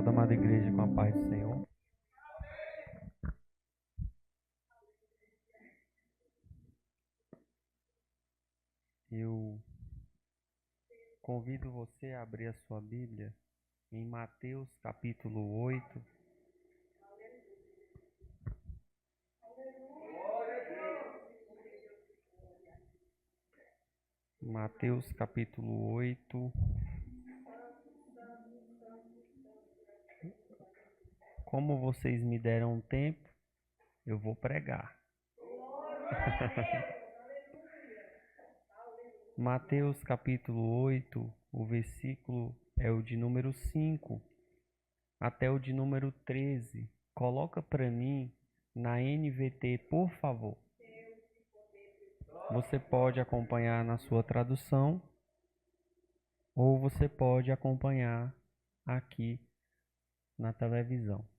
Saúde, amada igreja, com a paz do Senhor. Eu convido você a abrir a sua Bíblia em Mateus capítulo 8. Mateus capítulo 8. Como vocês me deram tempo, eu vou pregar. Mateus capítulo 8, o versículo é o de número 5 até o de número 13. Coloca para mim na NVT, por favor. Você pode acompanhar na sua tradução ou você pode acompanhar aqui na televisão.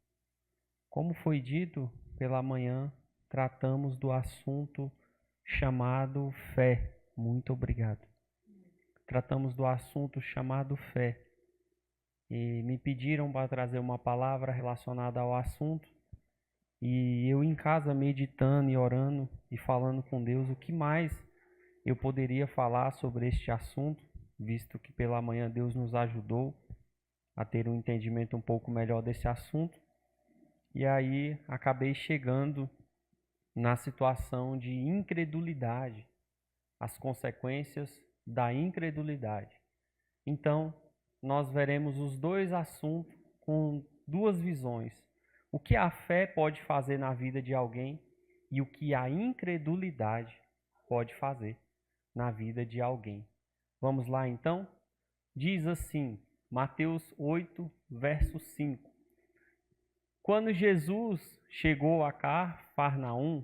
Como foi dito, pela manhã tratamos do assunto chamado fé. Muito obrigado. Tratamos do assunto chamado fé. E me pediram para trazer uma palavra relacionada ao assunto. E eu em casa meditando e orando e falando com Deus o que mais eu poderia falar sobre este assunto, visto que pela manhã Deus nos ajudou a ter um entendimento um pouco melhor desse assunto. E aí acabei chegando na situação de incredulidade, as consequências da incredulidade. Então, nós veremos os dois assuntos com duas visões. O que a fé pode fazer na vida de alguém e o que a incredulidade pode fazer na vida de alguém. Vamos lá então? Diz assim, Mateus 8, verso 5. Quando Jesus chegou a Cafarnaum,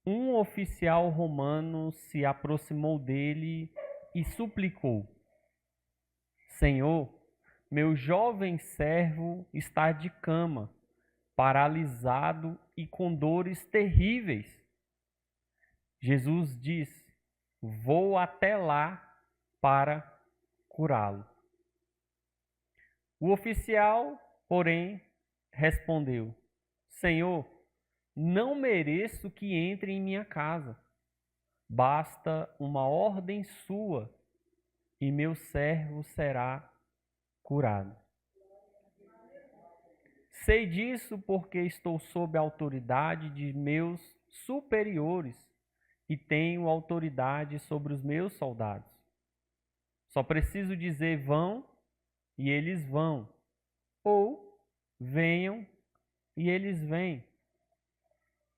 um oficial romano se aproximou dele e suplicou: Senhor, meu jovem servo está de cama, paralisado e com dores terríveis. Jesus disse: Vou até lá para curá-lo. O oficial, porém, respondeu: Senhor, não mereço que entre em minha casa. Basta uma ordem sua e meu servo será curado. Sei disso porque estou sob a autoridade de meus superiores e tenho autoridade sobre os meus soldados. Só preciso dizer vão e eles vão, ou venham e eles vêm.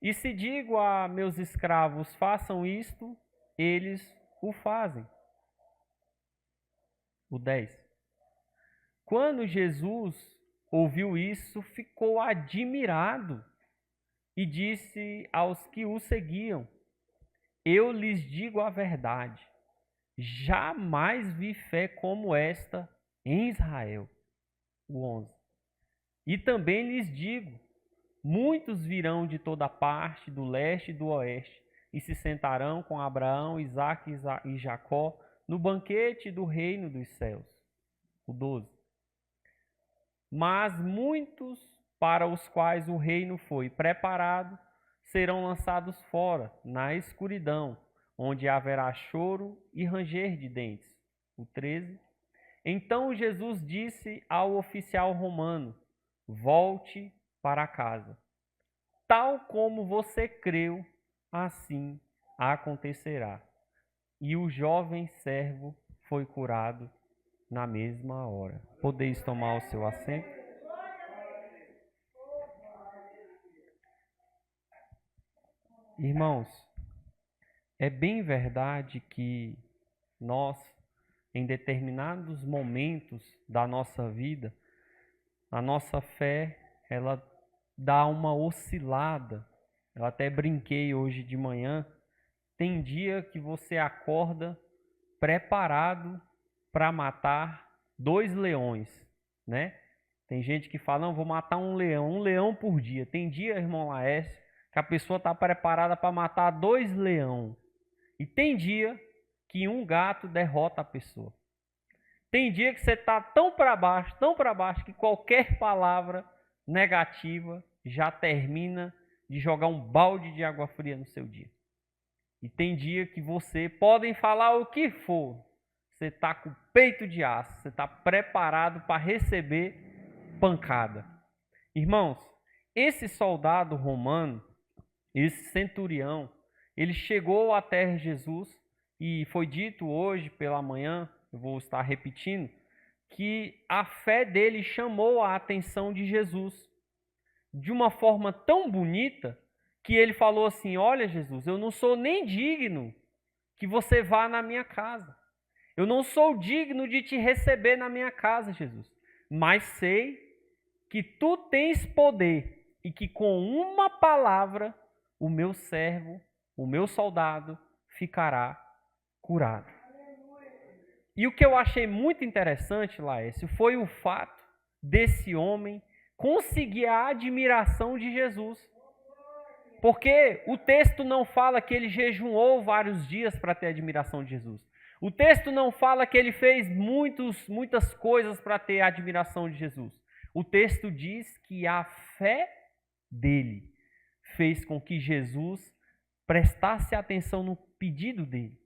E se digo a meus escravos façam isto, eles o fazem. O 10. Quando Jesus ouviu isso, ficou admirado e disse aos que o seguiam: Eu lhes digo a verdade, jamais vi fé como esta em Israel. O 11. E também lhes digo, muitos virão de toda parte, do leste e do oeste, e se sentarão com Abraão, Isaque e Jacó no banquete do reino dos céus. O 12. Mas muitos para os quais o reino foi preparado serão lançados fora, na escuridão, onde haverá choro e ranger de dentes. O 13. Então Jesus disse ao oficial romano: Volte para casa. Tal como você creu, assim acontecerá. E o jovem servo foi curado na mesma hora. Podeis tomar o seu assento? Irmãos, é bem verdade que nós, em determinados momentos da nossa vida, a nossa fé, ela dá uma oscilada. Eu até brinquei hoje de manhã. Tem dia que você acorda preparado para matar 2 leões, né? Tem gente que fala, não, vou matar um leão por dia. Tem dia, irmão Laércio, que a pessoa está preparada para matar 2 leões. E tem dia que um gato derrota a pessoa. Tem dia que você está tão para baixo, que qualquer palavra negativa já termina de jogar um balde de água fria no seu dia. E tem dia que você, podem falar o que for, você está com o peito de aço, você está preparado para receber pancada. Irmãos, esse soldado romano, esse centurião, ele chegou até Jesus e foi dito hoje pela manhã, eu vou estar repetindo, que a fé dele chamou a atenção de Jesus de uma forma tão bonita que ele falou assim: olha, Jesus, eu não sou nem digno que você vá na minha casa. Eu não sou digno de te receber na minha casa, Jesus. Mas sei que tu tens poder e que com uma palavra o meu servo, o meu soldado, ficará curado. E o que eu achei muito interessante, Laércio, foi o fato desse homem conseguir a admiração de Jesus. Porque o texto não fala que ele jejuou vários dias para ter admiração de Jesus. O texto não fala que ele fez muitas coisas para ter a admiração de Jesus. O texto diz que a fé dele fez com que Jesus prestasse atenção no pedido dele.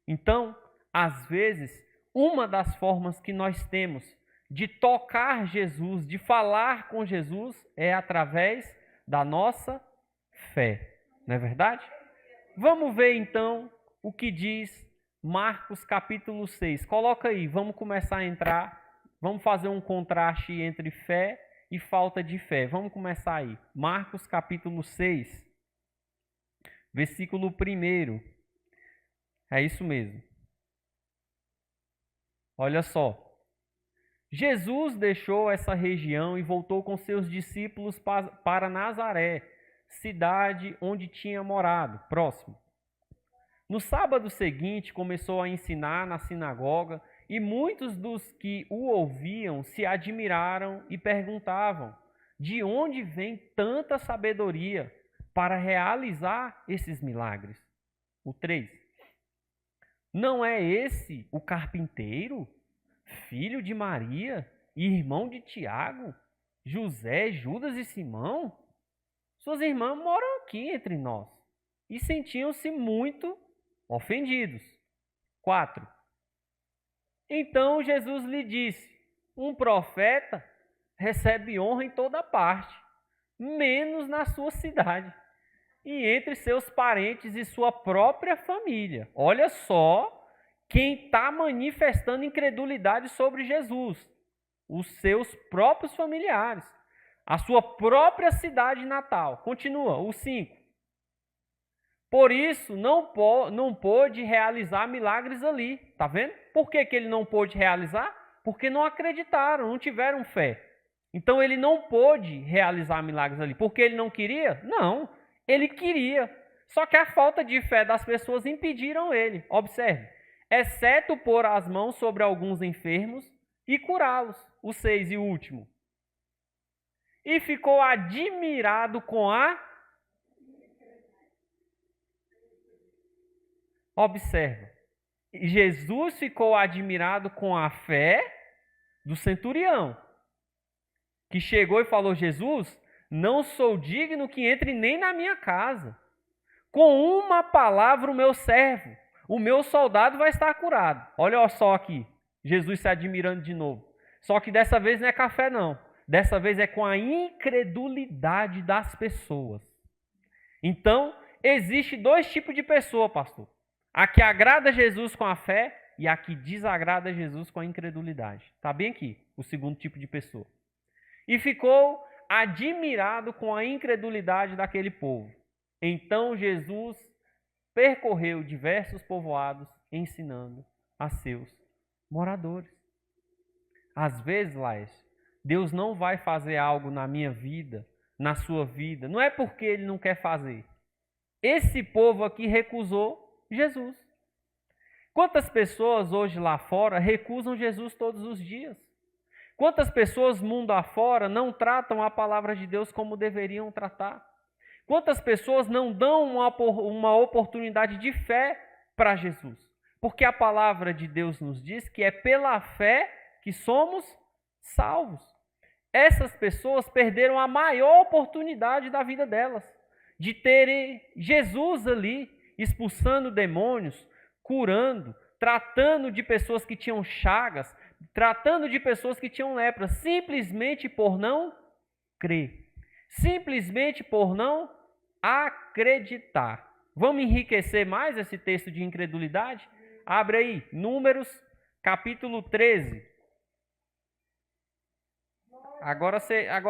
Então, às vezes, uma das formas que nós temos de tocar Jesus, de falar com Jesus, é através da nossa fé. Não é verdade? Vamos ver então o que diz Marcos capítulo 6. Coloca aí, vamos começar a entrar, vamos fazer um contraste entre fé e falta de fé. Vamos começar aí. Marcos capítulo 6, versículo 1. É isso mesmo. Olha só. Jesus deixou essa região e voltou com seus discípulos para Nazaré, cidade onde tinha morado, próximo. No sábado seguinte, começou a ensinar na sinagoga e muitos dos que o ouviam se admiraram e perguntavam: de onde vem tanta sabedoria para realizar esses milagres? O 3. Não é esse o carpinteiro, filho de Maria e irmão de Tiago, José, Judas e Simão? Suas irmãs moram aqui entre nós. E sentiam-se muito ofendidos. 4. Então Jesus lhe disse: um profeta recebe honra em toda parte, menos na sua cidade e entre seus parentes e sua própria família. Olha só quem está manifestando incredulidade sobre Jesus: os seus próprios familiares, a sua própria cidade natal. Continua, o 5. Por isso, não pôde realizar milagres ali. Está vendo? Por que ele não pôde realizar? Porque não acreditaram, não tiveram fé. Então, ele não pôde realizar milagres ali. Porque ele não queria? Não, ele queria. Só que a falta de fé das pessoas impediram ele. Observe. Exceto pôr as mãos sobre alguns enfermos e curá-los. O 6 e o último. E ficou admirado com a... Observa. Jesus ficou admirado com a fé do centurião, que chegou e falou: Jesus, não sou digno que entre nem na minha casa. Com uma palavra o meu servo, o meu soldado vai estar curado. Olha só aqui, Jesus se admirando de novo. Só que dessa vez não é café não. Dessa vez é com a incredulidade das pessoas. Então, existe dois tipos de pessoa, pastor. A que agrada Jesus com a fé e a que desagrada Jesus com a incredulidade. Está bem aqui, o segundo tipo de pessoa. E ficou admirado com a incredulidade daquele povo. Então Jesus percorreu diversos povoados ensinando a seus moradores. Às vezes, Laércio, Deus não vai fazer algo na minha vida, na sua vida. Não é porque Ele não quer fazer. Esse povo aqui recusou Jesus. Quantas pessoas hoje lá fora recusam Jesus todos os dias? Quantas pessoas mundo afora não tratam a palavra de Deus como deveriam tratar? Quantas pessoas não dão uma oportunidade de fé para Jesus? Porque a palavra de Deus nos diz que é pela fé que somos salvos. Essas pessoas perderam a maior oportunidade da vida delas, de terem Jesus ali, expulsando demônios, curando, tratando de pessoas que tinham chagas, tratando de pessoas que tinham lepra, simplesmente por não crer, simplesmente por não acreditar. Vamos enriquecer mais esse texto de incredulidade? Abre aí, Números, capítulo 13. Agora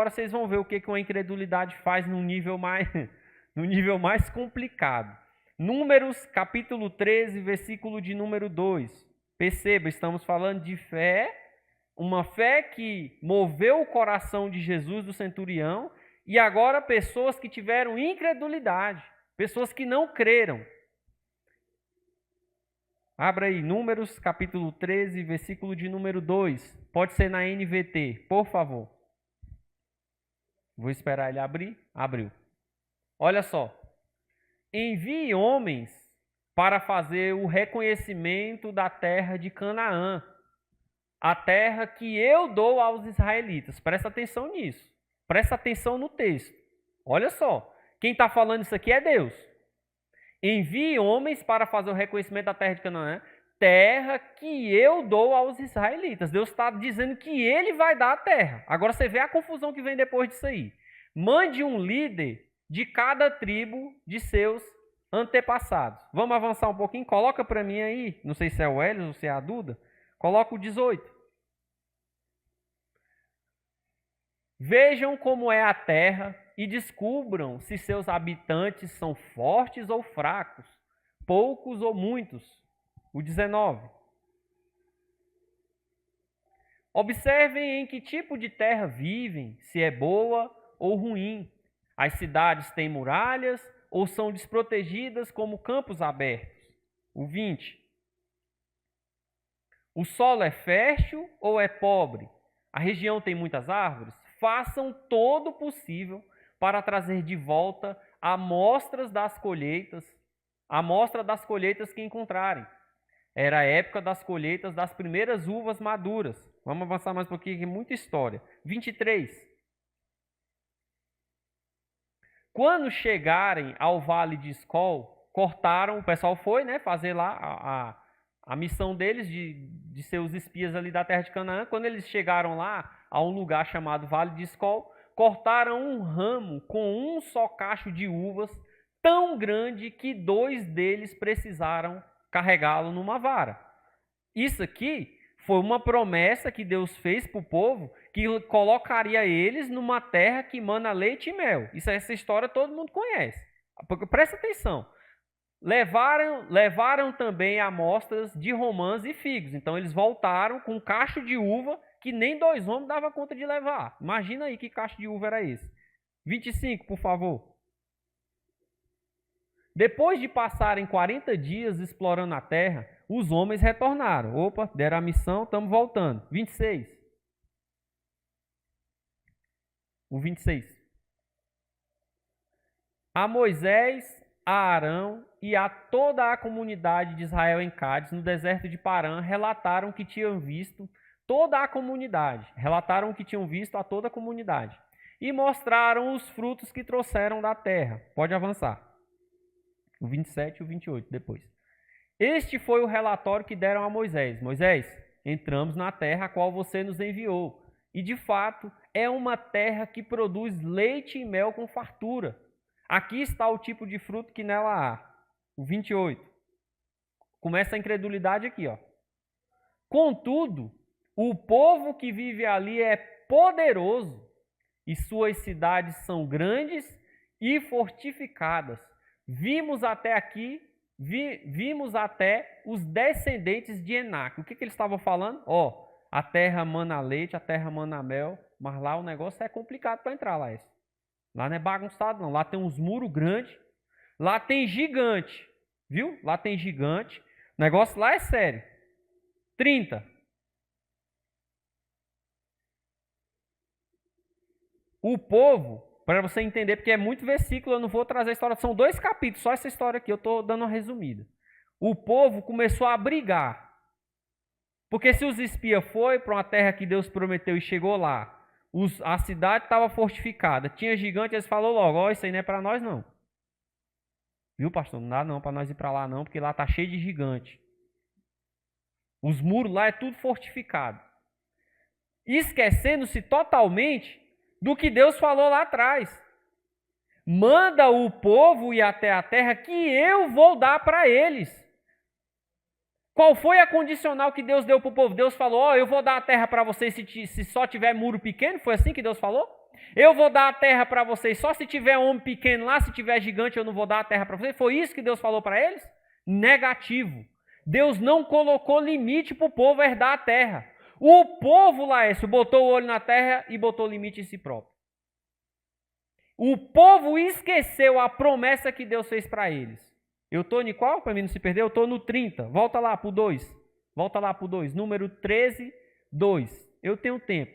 vocês vão ver o que uma incredulidade faz no nível mais complicado. Números, capítulo 13, versículo de número 2. Perceba, estamos falando de fé, uma fé que moveu o coração de Jesus, do centurião, e agora pessoas que tiveram incredulidade, pessoas que não creram. Abra aí, Números, capítulo 13, versículo de número 2. Pode ser na NVT, por favor. Vou esperar ele abrir. Abriu. Olha só. Envie homens para fazer o reconhecimento da terra de Canaã, a terra que eu dou aos israelitas. Presta atenção nisso. Presta atenção no texto. Olha só. Quem está falando isso aqui é Deus. Envie homens para fazer o reconhecimento da terra de Canaã, terra que eu dou aos israelitas. Deus está dizendo que ele vai dar a terra. Agora você vê a confusão que vem depois disso aí. Mande um líder de cada tribo de seus antepassados. Vamos avançar um pouquinho? Coloca para mim aí, não sei se é o Hélio ou se é a Duda. Coloca o 18. Vejam como é a terra e descubram se seus habitantes são fortes ou fracos, poucos ou muitos. O 19. Observem em que tipo de terra vivem, se é boa ou ruim. As cidades têm muralhas ou são desprotegidas como campos abertos. O 20. O solo é fértil ou é pobre? A região tem muitas árvores? Façam todo o possível para trazer de volta amostra das colheitas que encontrarem. Era a época das colheitas das primeiras uvas maduras. Vamos avançar mais um pouquinho, que é muita história. 23. Quando chegarem ao vale de Escol, cortaram, o pessoal foi, fazer lá a missão deles de ser os espias ali da terra de Canaã. Quando eles chegaram lá, a um lugar chamado Vale de Escol, cortaram um ramo com um só cacho de uvas, tão grande que 2 deles precisaram carregá-lo numa vara. Isso aqui foi uma promessa que Deus fez para o povo, que colocaria eles numa terra que mana leite e mel. Essa história todo mundo conhece. Presta atenção. Levaram também amostras de romãs e figos. Então eles voltaram com um cacho de uva que nem 2 homens davam conta de levar. Imagina aí que cacho de uva era esse. 25, por favor. Depois de passarem 40 dias explorando a terra, os homens retornaram. Opa, deram a missão, estamos voltando. 26. O 26. A Moisés, a Arão e a toda a comunidade de Israel em Cádiz, no deserto de Parã, relataram que tinham visto toda a comunidade. Relataram que tinham visto a toda a comunidade. E mostraram os frutos que trouxeram da terra. Pode avançar. O 27 e o 28 depois. Este foi o relatório que deram a Moisés. Moisés, entramos na terra a qual você nos enviou. E de fato, é uma terra que produz leite e mel com fartura. Aqui está o tipo de fruto que nela há. O 28. Começa a incredulidade aqui, ó. Contudo, o povo que vive ali é poderoso e suas cidades são grandes e fortificadas. Vimos até os descendentes de Enac. O que eles estavam falando? A terra mana leite, a terra mana mel, mas lá o negócio é complicado para entrar lá. Lá não é bagunçado não, lá tem uns muros grandes, lá tem gigante, viu? Lá tem gigante, o negócio lá é sério. 30. O povo, para você entender, porque é muito versículo, eu não vou trazer a história, são 2 capítulos, só essa história aqui, eu estou dando uma resumida. o povo começou a brigar. Porque se os espias foram para uma terra que Deus prometeu e chegou lá, a cidade estava fortificada, tinha gigante, eles falaram logo, ó, isso aí não é para nós não. Viu, pastor? Não dá não para nós ir para lá não, porque lá está cheio de gigante. Os muros lá é tudo fortificado. Esquecendo-se totalmente do que Deus falou lá atrás. Manda o povo ir até a terra que eu vou dar para eles. Qual foi a condicional que Deus deu para o povo? Deus falou, ó, eu vou dar a terra para vocês se só tiver muro pequeno. Foi assim que Deus falou? Eu vou dar a terra para vocês só se tiver homem pequeno lá, se tiver gigante eu não vou dar a terra para vocês. Foi isso que Deus falou para eles? Negativo. Deus não colocou limite para o povo herdar a terra. O povo, Laércio, botou o olho na terra e botou limite em si próprio. O povo esqueceu a promessa que Deus fez para eles. Eu estou em qual? Para mim não se perder, eu estou no 30. Volta lá para o 2. Volta lá para o 2. Número 13, 2. Eu tenho tempo.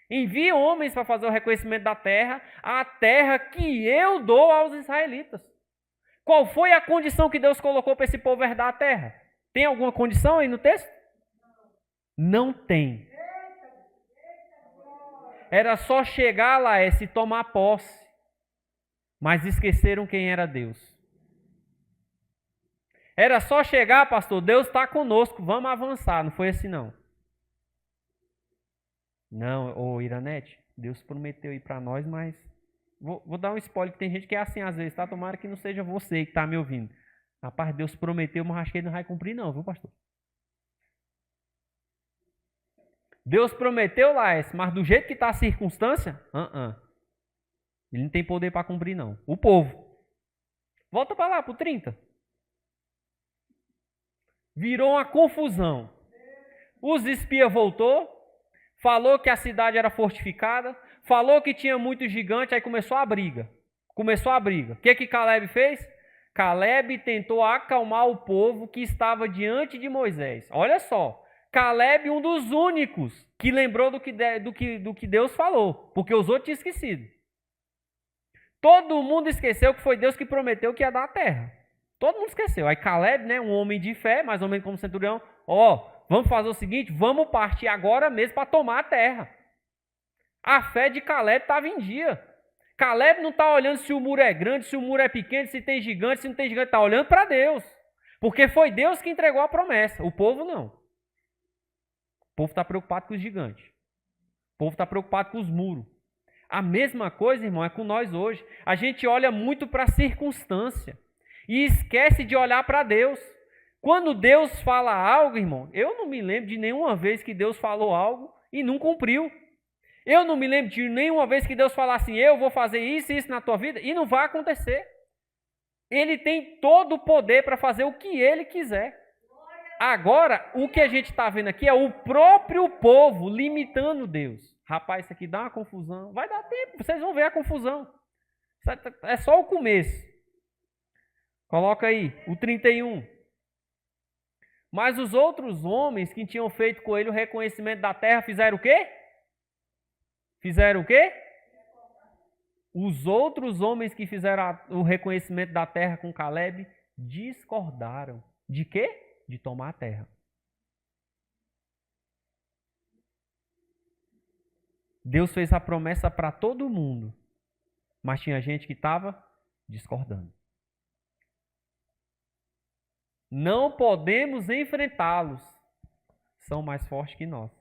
Envie homens para fazer o reconhecimento da terra, a terra que eu dou aos israelitas. Qual foi a condição que Deus colocou para esse povo herdar a terra? Tem alguma condição aí no texto? Não tem. Era só chegar lá e tomar posse. Mas esqueceram quem era Deus. Era só chegar, pastor, Deus está conosco, vamos avançar. Não foi assim não. Não, ô Iranete, Deus prometeu ir para nós, mas... Vou dar um spoiler, que tem gente que é assim às vezes, tá? Tomara que não seja você que está me ouvindo. Rapaz, Deus prometeu, mas acho que ele não vai cumprir não, viu, pastor? Deus prometeu, Laércio, mas do jeito que está a circunstância, ele não tem poder para cumprir não. O povo. Volta para lá, para o 30. Virou uma confusão. Os espias voltou, falou que a cidade era fortificada, falou que tinha muito gigante, aí começou a briga. O que Caleb fez? Caleb tentou acalmar o povo que estava diante de Moisés. Olha só, Caleb, um dos únicos que lembrou do que Deus falou, porque os outros tinham esquecido. Todo mundo esqueceu que foi Deus que prometeu que ia dar a terra. Todo mundo esqueceu. Aí Caleb, né, um homem de fé, mais ou menos como centurião, vamos fazer o seguinte, vamos partir agora mesmo para tomar a terra. A fé de Caleb estava em dia. Caleb não está olhando se o muro é grande, se o muro é pequeno, se tem gigante, se não tem gigante. Está olhando para Deus. Porque foi Deus que entregou a promessa. O povo não. O povo está preocupado com os gigantes. O povo está preocupado com os muros. A mesma coisa, irmão, é com nós hoje. A gente olha muito para a circunstância e esquece de olhar para Deus. Quando Deus fala algo, irmão, eu não me lembro de nenhuma vez que Deus falou algo e não cumpriu. Eu não me lembro de nenhuma vez que Deus falasse assim, eu vou fazer isso e isso na tua vida, e não vai acontecer. Ele tem todo o poder para fazer o que ele quiser. Agora, o que a gente está vendo aqui é o próprio povo limitando Deus. Rapaz, isso aqui dá uma confusão. Vai dar tempo, vocês vão ver a confusão. É só o começo. Coloca aí, o 31. Mas os outros homens que tinham feito com ele o reconhecimento da terra fizeram o quê? Fizeram o quê? Os outros homens que fizeram o reconhecimento da terra com Caleb discordaram. De quê? De tomar a terra. Deus fez a promessa para todo mundo, mas tinha gente que estava discordando. Não podemos enfrentá-los. São mais fortes que nós.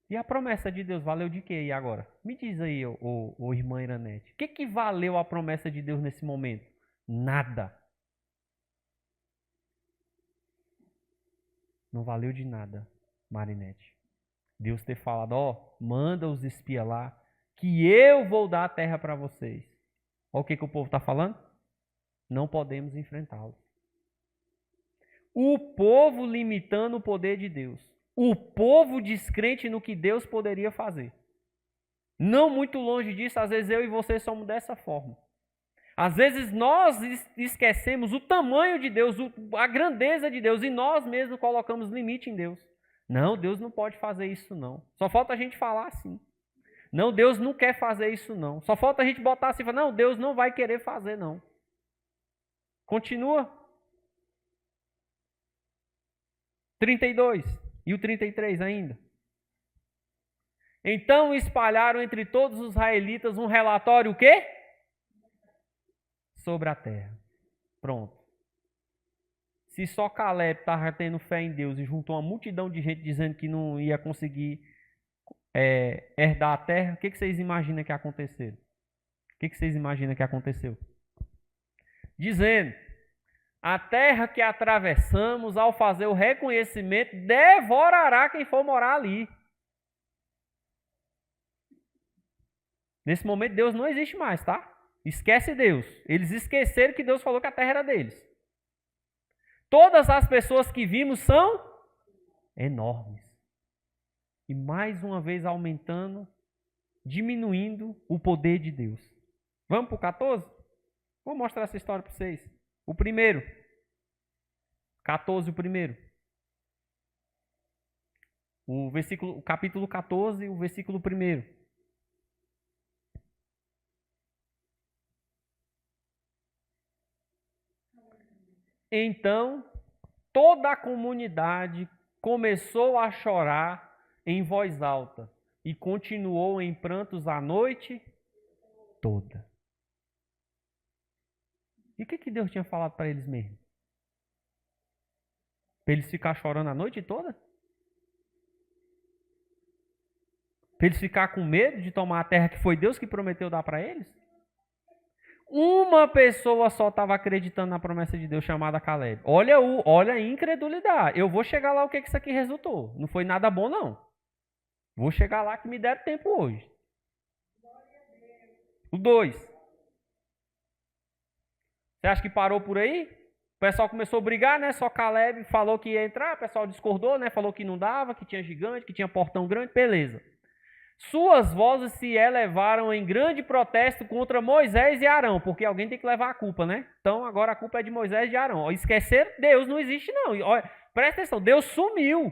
E a promessa de Deus valeu de quê e agora? Me diz aí, ô irmã Iranete. O que valeu a promessa de Deus nesse momento? Nada. Não valeu de nada, Marinete. Deus ter falado, manda os espias lá, que eu vou dar a terra para vocês. Olha o que o povo está falando? Não podemos enfrentá-los. O povo limitando o poder de Deus. O povo descrente no que Deus poderia fazer. Não muito longe disso, às vezes eu e você somos dessa forma. Às vezes nós esquecemos o tamanho de Deus, a grandeza de Deus, e nós mesmos colocamos limite em Deus. Não, Deus não pode fazer isso não. Só falta a gente falar assim. Não, Deus não quer fazer isso não. Só falta a gente botar assim e falar, não, Deus não vai querer fazer não. Continua. 32 e o 33 ainda. Então espalharam entre todos os israelitas um relatório o quê? Sobre a terra. Pronto. Se só Caleb estava tendo fé em Deus e juntou uma multidão de gente dizendo que não ia conseguir herdar a terra, o que vocês imaginam que aconteceu? O que vocês imaginam que aconteceu? Dizendo, a terra que atravessamos, ao fazer o reconhecimento, devorará quem for morar ali. Nesse momento, Deus não existe mais, tá? Esquece Deus. Eles esqueceram que Deus falou que a terra era deles. Todas as pessoas que vimos são enormes. E mais uma vez aumentando, diminuindo o poder de Deus. Vamos para o 14? Vou mostrar essa história para vocês. O primeiro. 14, o primeiro. O capítulo 14, o versículo 1. Então, toda a comunidade começou a chorar em voz alta e continuou em prantos a noite toda. E o que Deus tinha falado para eles mesmo? Para eles ficar chorando a noite toda? Para eles ficar com medo de tomar a terra que foi Deus que prometeu dar para eles? Uma pessoa só estava acreditando na promessa de Deus, chamada Caleb. Olha a incredulidade. Eu vou chegar lá o que isso aqui resultou. Não foi nada bom, não. Vou chegar lá que me deram tempo hoje. O 2. Você acha que parou por aí? O pessoal começou a brigar, né? Só Caleb falou que ia entrar, o pessoal discordou, né? Falou que não dava, que tinha gigante, que tinha portão grande, beleza. Suas vozes se elevaram em grande protesto contra Moisés e Arão, porque alguém tem que levar a culpa, né? Então agora a culpa é de Moisés e de Arão. Esqueceram, Deus não existe não. Olha, presta atenção, Deus sumiu.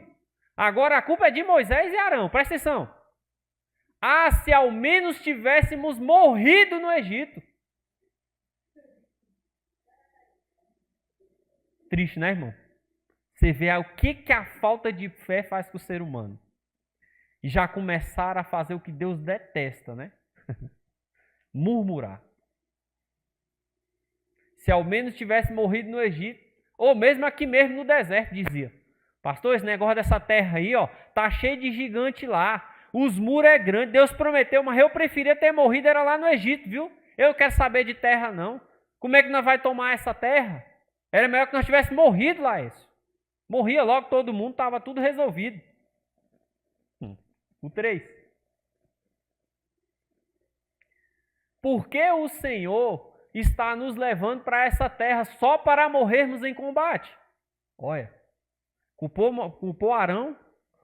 Agora a culpa é de Moisés e Arão, presta atenção. Ah, se ao menos tivéssemos morrido no Egito. Triste, né, irmão? Você vê o que a falta de fé faz com o ser humano. E já começaram a fazer o que Deus detesta, né? Murmurar. Se ao menos tivesse morrido no Egito, ou mesmo aqui mesmo no deserto, dizia. Pastor, esse negócio dessa terra aí, ó, tá cheio de gigante lá. Os muros é grande, Deus prometeu, mas eu preferia ter morrido era lá no Egito, viu? Eu não quero saber de terra, não. Como é que nós vamos tomar essa terra? Era melhor que nós tivéssemos morrido lá, isso. Morria logo todo mundo, estava tudo resolvido. O 3. Porque o Senhor está nos levando para essa terra só para morrermos em combate? Olha, culpou Arão,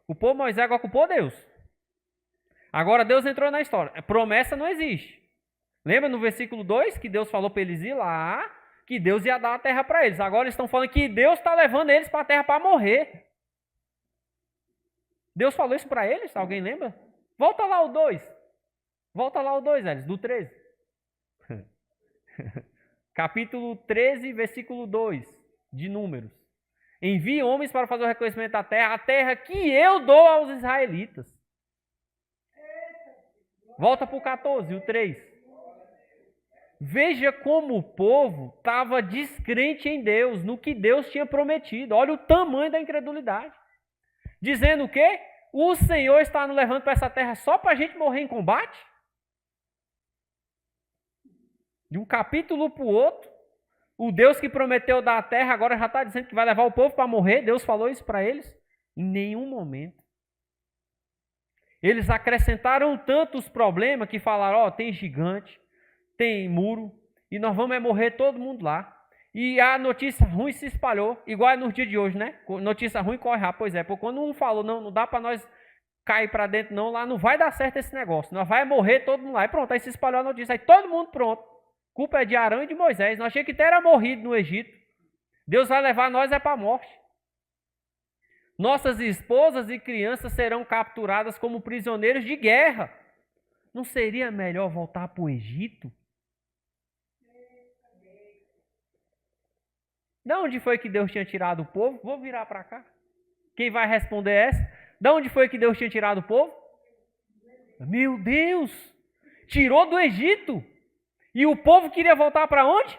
culpou Moisés, agora culpou Deus. Agora Deus entrou na história. A promessa não existe. Lembra no versículo 2 que Deus falou para eles ir lá, que Deus ia dar a terra para eles. Agora eles estão falando que Deus está levando eles para a terra para morrer. Deus falou isso para eles? Alguém lembra? Volta lá o 2. Volta lá o 2, Elis, do 13. Capítulo 13, versículo 2 de Números. Envie homens para fazer o reconhecimento da terra, a terra que eu dou aos israelitas. Volta para o 14, o 3. Veja como o povo estava descrente em Deus, no que Deus tinha prometido. Olha o tamanho da incredulidade. Dizendo o quê? O Senhor está nos levando para essa terra só para a gente morrer em combate? De um capítulo para o outro, o Deus que prometeu dar a terra agora já está dizendo que vai levar o povo para morrer. Deus falou isso para eles? Em nenhum momento. Eles acrescentaram tanto os problemas que falaram, ó, tem gigante, tem muro, e nós vamos morrer todo mundo lá. E a notícia ruim se espalhou, igual é nos dias de hoje, né? Notícia ruim corre rápido. Pois é, porque quando um falou, não dá para nós cair para dentro não, lá não vai dar certo esse negócio, nós vai morrer todo mundo lá. E pronto, aí se espalhou a notícia, aí todo mundo pronto. Culpa é de Arão e de Moisés. Nós achamos que era morrido no Egito. Deus vai levar nós para a morte. Nossas esposas e crianças serão capturadas como prisioneiros de guerra. Não seria melhor voltar para o Egito? De onde foi que Deus tinha tirado o povo? Vou virar para cá. Quem vai responder essa? De onde foi que Deus tinha tirado o povo? Meu Deus! Tirou do Egito. E o povo queria voltar para onde?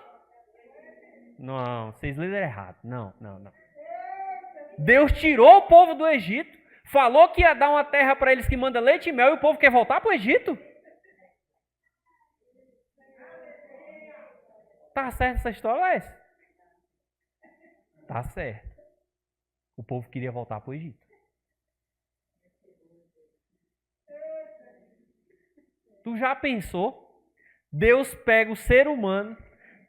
Não, vocês leram errado. Não. Deus tirou o povo do Egito, falou que ia dar uma terra para eles que manda leite e mel, e o povo quer voltar para o Egito? Tá certo essa história, Lécio? Tá certo. O povo queria voltar para o Egito. Tu já pensou? Deus pega o ser humano,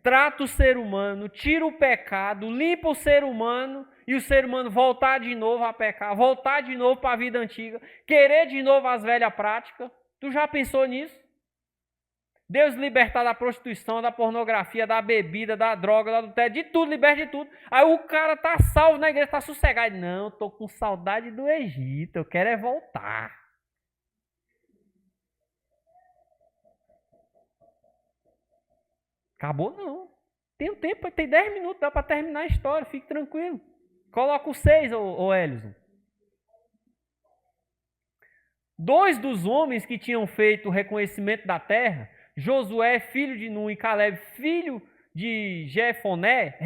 trata o ser humano, tira o pecado, limpa o ser humano, e o ser humano voltar de novo a pecar, voltar de novo para a vida antiga, querer de novo as velhas práticas. Tu já pensou nisso? Deus libertar da prostituição, da pornografia, da bebida, da droga, do adultério, de tudo, liberta de tudo. Aí o cara tá salvo na igreja, tá sossegado. Não, tô com saudade do Egito, eu quero é voltar. Acabou não. Tem um tempo, tem 10 minutos, dá para terminar a história, fique tranquilo. Coloca o 6, ô Elison. 2 dos homens que tinham feito o reconhecimento da terra, Josué, filho de Nun, e Caleb, filho de Jefoné,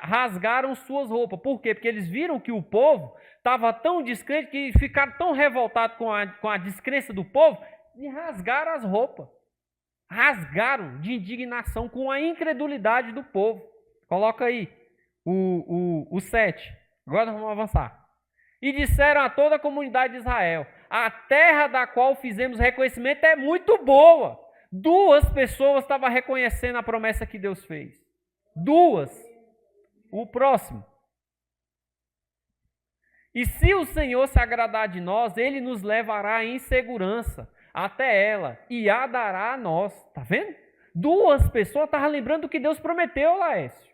rasgaram suas roupas. Por quê? Porque eles viram que o povo estava tão descrente, que ficaram tão revoltados com a descrença do povo, e rasgaram as roupas. Rasgaram de indignação com a incredulidade do povo. Coloca aí o 7. Agora nós vamos avançar. E disseram a toda a comunidade de Israel: a terra da qual fizemos reconhecimento é muito boa. 2 pessoas estavam reconhecendo a promessa que Deus fez. 2. O próximo. E se o Senhor se agradar de nós, Ele nos levará em segurança até ela e a dará a nós. Tá vendo? 2 pessoas estavam lembrando do que Deus prometeu, Laércio.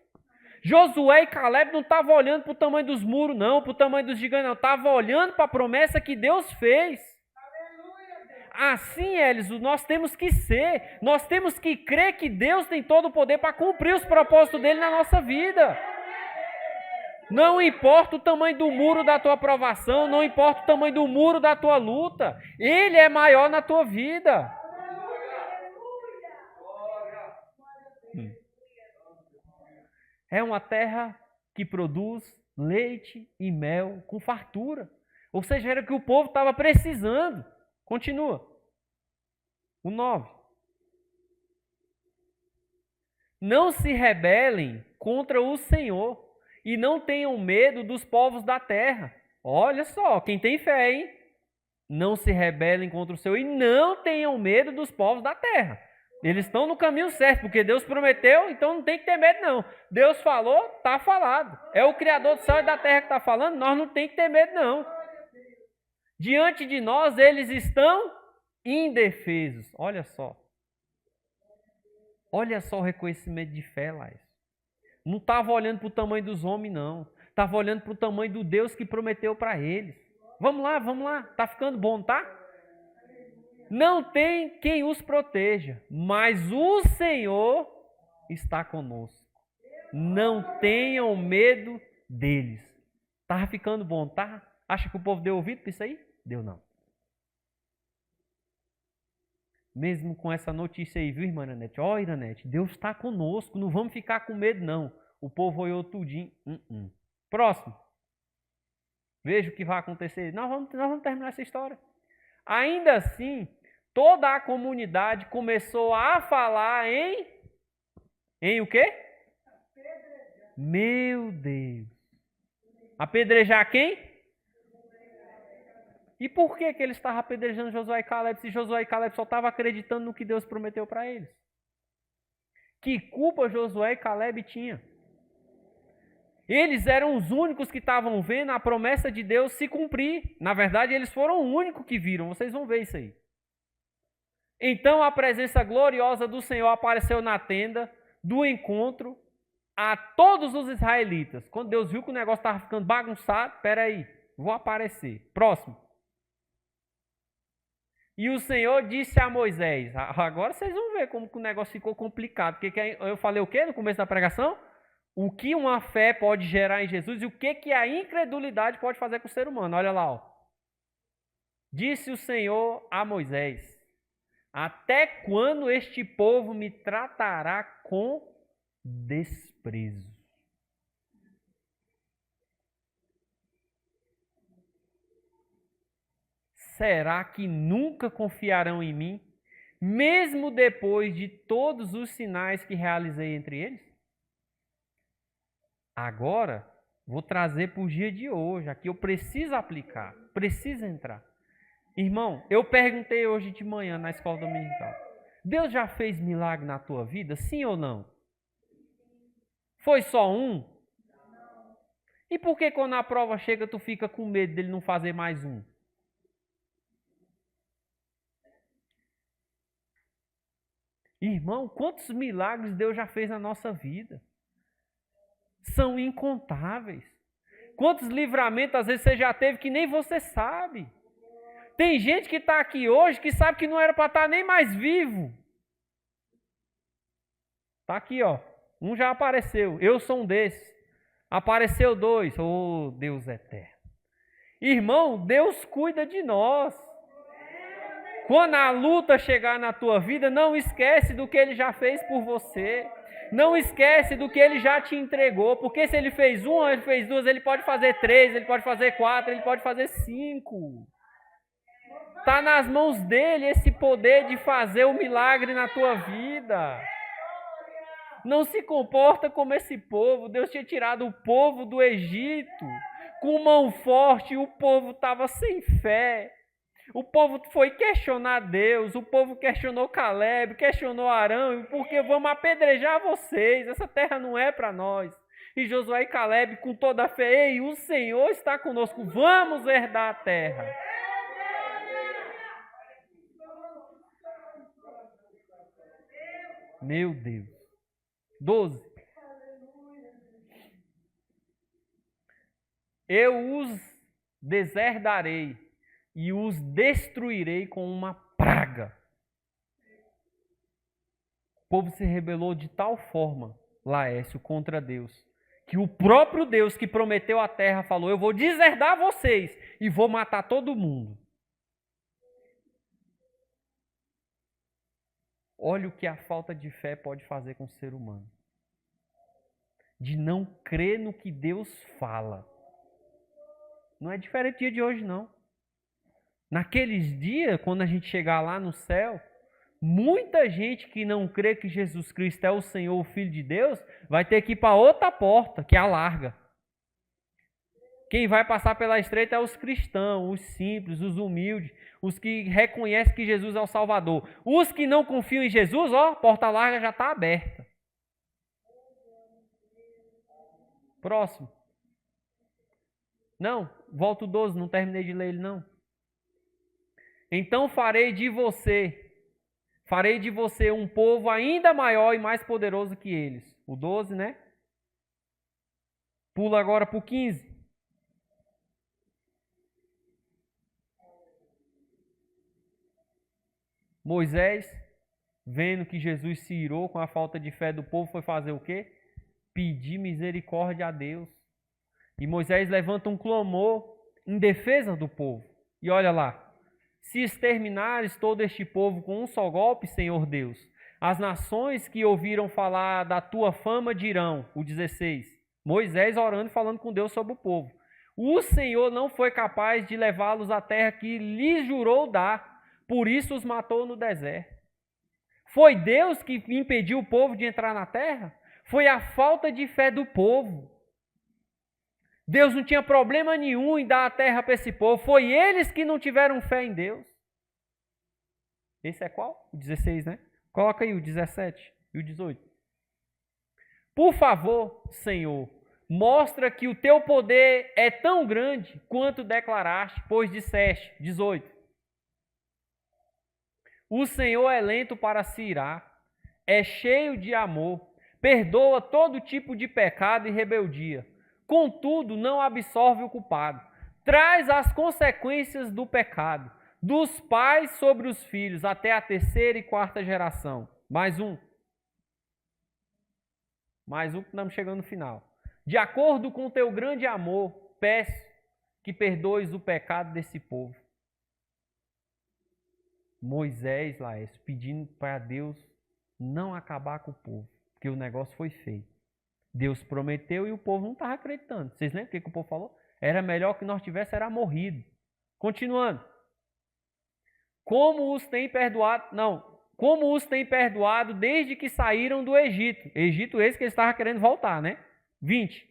Josué e Caleb não estavam olhando para o tamanho dos muros, não, para o tamanho dos gigantes, não. Estavam olhando para a promessa que Deus fez. Assim, Eliso, nós temos que ser. Nós temos que crer que Deus tem todo o poder para cumprir os propósitos dele na nossa vida. Não importa o tamanho do muro da tua aprovação, não importa o tamanho do muro da tua luta, Ele é maior na tua vida. É uma terra que produz leite e mel com fartura. Ou seja, era o que o povo estava precisando. Continua. O 9. Não se rebelem contra o Senhor e não tenham medo dos povos da terra. Olha só, quem tem fé, hein? Não se rebelem contra o Senhor e não tenham medo dos povos da terra. Eles estão no caminho certo, porque Deus prometeu, então não tem que ter medo não. Deus falou, está falado. É o Criador do céu e da terra que está falando, nós não tem que ter medo não. Diante de nós, eles estão indefesos. Olha só. Olha só o reconhecimento de fé, Laís. Não estava olhando para o tamanho dos homens, não. Estava olhando para o tamanho do Deus que prometeu para eles. Vamos lá. Está ficando bom, tá? Não tem quem os proteja, mas o Senhor está conosco. Não tenham medo deles. Estava ficando bom, tá? Acha que o povo deu ouvido para isso aí? Deu não. Mesmo com essa notícia aí, viu, irmã Iranete? Ó, Iranete, Deus está conosco, não vamos ficar com medo, não. O povo olhou tudinho. Próximo. Veja o que vai acontecer. Nós vamos terminar essa história. Ainda assim, toda a comunidade começou a falar em o quê? Meu Deus. Apedrejar quem? E por que eles estavam apedrejando Josué e Caleb se Josué e Caleb só estavam acreditando no que Deus prometeu para eles? Que culpa Josué e Caleb tinham? Eles eram os únicos que estavam vendo a promessa de Deus se cumprir. Na verdade, eles foram os únicos que viram. Vocês vão ver isso aí. Então a presença gloriosa do Senhor apareceu na tenda do encontro a todos os israelitas. Quando Deus viu que o negócio estava ficando bagunçado, espera aí, vou aparecer. Próximo. E o Senhor disse a Moisés, agora vocês vão ver como que o negócio ficou complicado. Porque eu falei o quê no começo da pregação? o que uma fé pode gerar em Jesus e o que a incredulidade pode fazer com o ser humano. Olha lá, ó. Disse o Senhor a Moisés: até quando este povo me tratará com desprezo? Será que nunca confiarão em mim, mesmo depois de todos os sinais que realizei entre eles? Agora, vou trazer para o dia de hoje, aqui eu preciso aplicar, preciso entrar. Irmão, eu perguntei hoje de manhã na escola dominical: Deus já fez milagre na tua vida, sim ou não? Foi só um? E por que quando a prova chega tu fica com medo dele não fazer mais um? Irmão, quantos milagres Deus já fez na nossa vida? São incontáveis. Quantos livramentos às vezes você já teve que nem você sabe? Tem gente que está aqui hoje que sabe que não era para estar nem mais vivo. Está aqui, ó. Um já apareceu. Eu sou um desses. Apareceu dois. Oh, Deus eterno. Irmão, Deus cuida de nós. Quando a luta chegar na tua vida, não esquece do que Ele já fez por você. Não esquece do que Ele já te entregou. Porque se Ele fez uma, Ele fez duas, Ele pode fazer 3, Ele pode fazer 4, Ele pode fazer 5. Está nas mãos dEle esse poder de fazer o milagre na tua vida. Não se comporta como esse povo. Deus tinha tirado o povo do Egito com mão forte e o povo estava sem fé. O povo foi questionar Deus, o povo questionou Caleb, questionou Arão, porque vamos apedrejar vocês, essa terra não é para nós. E Josué e Caleb com toda a fé: ei, o Senhor está conosco, vamos herdar a terra. Meu Deus. 12. Eu os deserdarei e os destruirei com uma praga. O povo se rebelou de tal forma, Laércio, contra Deus, que o próprio Deus que prometeu a terra falou: eu vou deserdar vocês e vou matar todo mundo. Olha o que a falta de fé pode fazer com o ser humano. De não crer no que Deus fala. Não é diferente do dia de hoje, não. Naqueles dias, quando a gente chegar lá no céu, muita gente que não crê que Jesus Cristo é o Senhor, o Filho de Deus, vai ter que ir para outra porta, que é a larga. Quem vai passar pela estreita é os cristãos, os simples, os humildes, os que reconhecem que Jesus é o Salvador. Os que não confiam em Jesus, ó, a porta larga já está aberta. Próximo. Não, volta o 12, não terminei de ler ele não. Então farei de você um povo ainda maior e mais poderoso que eles. O 12, né? Pula agora para o 15. Moisés, vendo que Jesus se irou com a falta de fé do povo, foi fazer o quê? Pedir misericórdia a Deus. E Moisés levanta um clamor em defesa do povo. E olha lá. Se exterminares todo este povo com um só golpe, Senhor Deus, as nações que ouviram falar da tua fama dirão, o 16, Moisés orando e falando com Deus sobre o povo: o Senhor não foi capaz de levá-los à terra que lhes jurou dar, por isso os matou no deserto. Foi Deus que impediu o povo de entrar na terra? Foi a falta de fé do povo. Deus não tinha problema nenhum em dar a terra para esse povo. Foi eles que não tiveram fé em Deus. Esse é qual? O 16, né? Coloca aí o 17 e o 18. Por favor, Senhor, mostra que o teu poder é tão grande quanto declaraste, pois disseste, 18. O Senhor é lento para se irar, é cheio de amor, perdoa todo tipo de pecado e rebeldia. Contudo, não absorve o culpado. Traz as consequências do pecado, dos pais sobre os filhos, até a terceira e quarta geração. Mais um. Mais um que estamos chegando no final. De acordo com o teu grande amor, peço que perdoes o pecado desse povo. Moisés, Laércio, pedindo para Deus não acabar com o povo, porque o negócio foi feio. Deus prometeu e o povo não estava acreditando. Vocês lembram o que o povo falou? Era melhor que nós tivéssemos era morrido. Continuando. Como os tem perdoado desde que saíram do Egito. Egito esse que eles estavam querendo voltar, né? 20.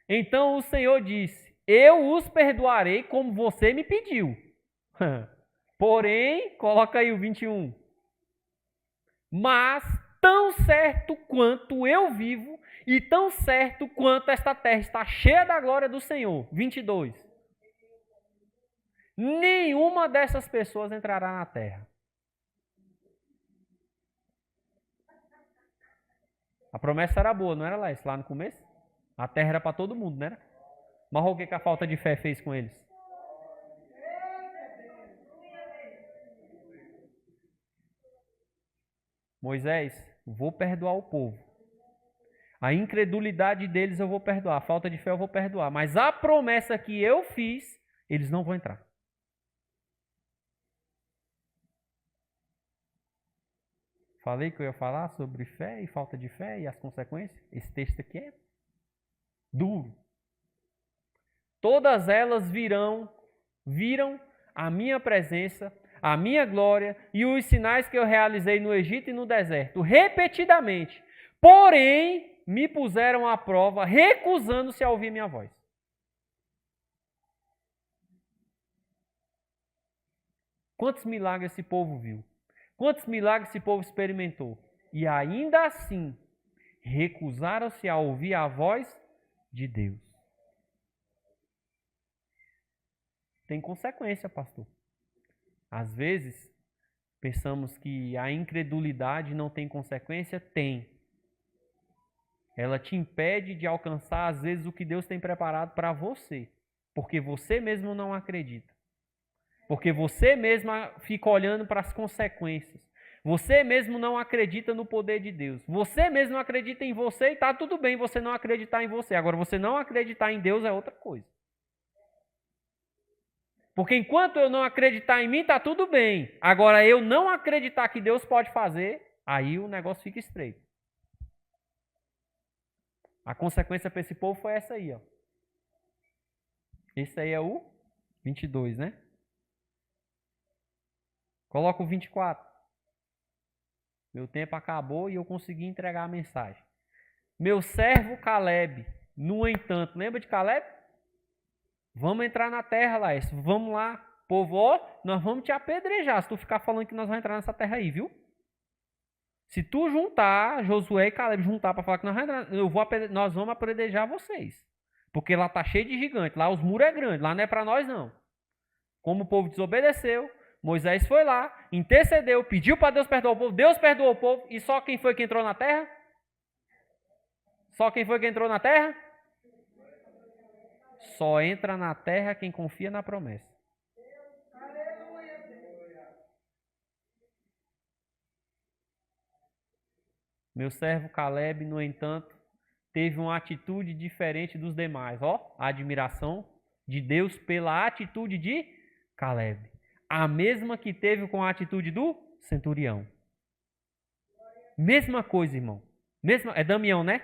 Então o Senhor disse, eu os perdoarei como você me pediu. Porém, coloca aí o 21. Mas tão certo quanto eu vivo e tão certo quanto esta terra está cheia da glória do Senhor. 22. Nenhuma dessas pessoas entrará na terra. A promessa era boa, não era lá no começo? A terra era para todo mundo, não era? Mas o que a falta de fé fez com eles? Moisés, vou perdoar o povo. A incredulidade deles eu vou perdoar. A falta de fé eu vou perdoar. Mas a promessa que eu fiz, eles não vão entrar. Falei que eu ia falar sobre fé e falta de fé e as consequências. Esse texto aqui é duro. Todas elas viram a minha presença, a minha glória e os sinais que eu realizei no Egito e no deserto, repetidamente. Porém, me puseram à prova, recusando-se a ouvir minha voz. Quantos milagres esse povo viu? Quantos milagres esse povo experimentou? E ainda assim, recusaram-se a ouvir a voz de Deus. Tem consequência, pastor. Às vezes, pensamos que a incredulidade não tem consequência? Tem. Ela te impede de alcançar, às vezes, o que Deus tem preparado para você. Porque você mesmo não acredita. Porque você mesmo fica olhando para as consequências. Você mesmo não acredita no poder de Deus. Você mesmo acredita em você e está tudo bem você não acreditar em você. Agora, você não acreditar em Deus é outra coisa. Porque enquanto eu não acreditar em mim, está tudo bem. Agora, eu não acreditar que Deus pode fazer, aí o negócio fica estreito. A consequência para esse povo foi essa aí, ó. Esse aí é o 22, né? Coloca o 24. Meu tempo acabou e eu consegui entregar a mensagem. Meu servo Caleb, no entanto, lembra de Caleb? Vamos entrar na terra, Laércio. Vamos lá, povo, ó, nós vamos te apedrejar se tu ficar falando que nós vamos entrar nessa terra aí, viu? Se tu juntar, Josué e Caleb juntar para falar que nós vamos entrar, nós vamos apedrejar vocês. Porque lá tá cheio de gigante, lá os muros é grande, lá não é para nós não. Como o povo desobedeceu, Moisés foi lá, intercedeu, pediu para Deus perdoar o povo, Deus perdoou o povo, e só quem foi que entrou na terra? Só quem foi que entrou na terra? Só entra na terra quem confia na promessa. Meu servo Caleb, no entanto, teve uma atitude diferente dos demais. Ó, a admiração de Deus pela atitude de Caleb. A mesma que teve com a atitude do centurião. Mesma coisa, irmão. É Damião, né?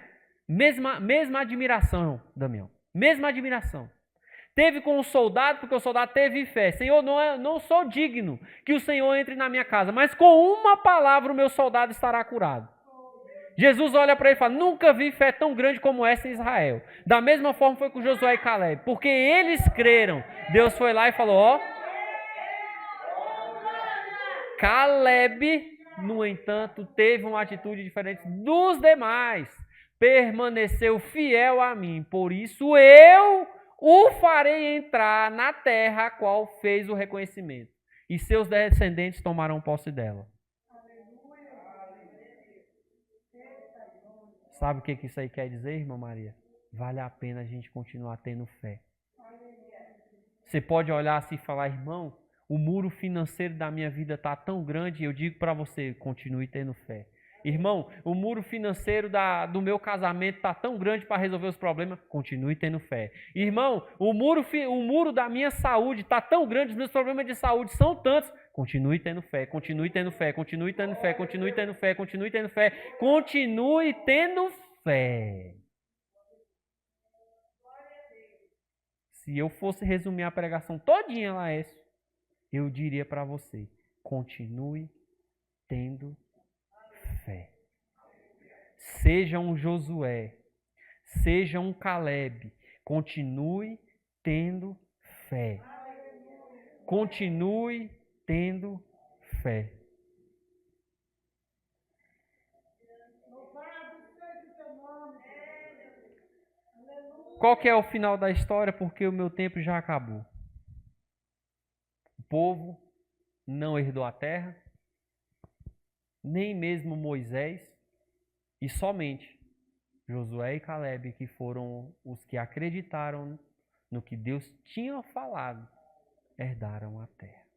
Mesma admiração, Damião. Mesma admiração. Teve com o soldado, porque o soldado teve fé. Senhor, não sou digno que o Senhor entre na minha casa, mas com uma palavra o meu soldado estará curado. Jesus olha para ele e fala, nunca vi fé tão grande como essa em Israel. Da mesma forma foi com Josué e Caleb, porque eles creram. Deus foi lá e falou, ó, Caleb, no entanto, teve uma atitude diferente dos demais. Permaneceu fiel a mim, por isso eu o farei entrar na terra a qual fez o reconhecimento. E seus descendentes tomarão posse dela. Sabe o que isso aí quer dizer, irmã Maria? Vale a pena a gente continuar tendo fé. Você pode olhar assim e falar, irmão, o muro financeiro da minha vida está tão grande, e eu digo para você, continue tendo fé. Irmão, o muro financeiro do meu casamento está tão grande para resolver os problemas. Continue tendo fé. Irmão, o muro da minha saúde está tão grande, os meus problemas de saúde são tantos. Continue tendo fé, continue tendo fé, continue tendo fé, continue tendo fé, continue tendo fé, continue tendo fé. Se eu fosse resumir a pregação todinha, Laércio, eu diria para você, continue tendo fé. Seja um Josué, seja um Caleb, continue tendo fé. Continue tendo fé. Qual que é o final da história? Porque o meu tempo já acabou. O povo não herdou a terra, nem mesmo Moisés, e somente Josué e Caleb, que foram os que acreditaram no que Deus tinha falado, herdaram a terra.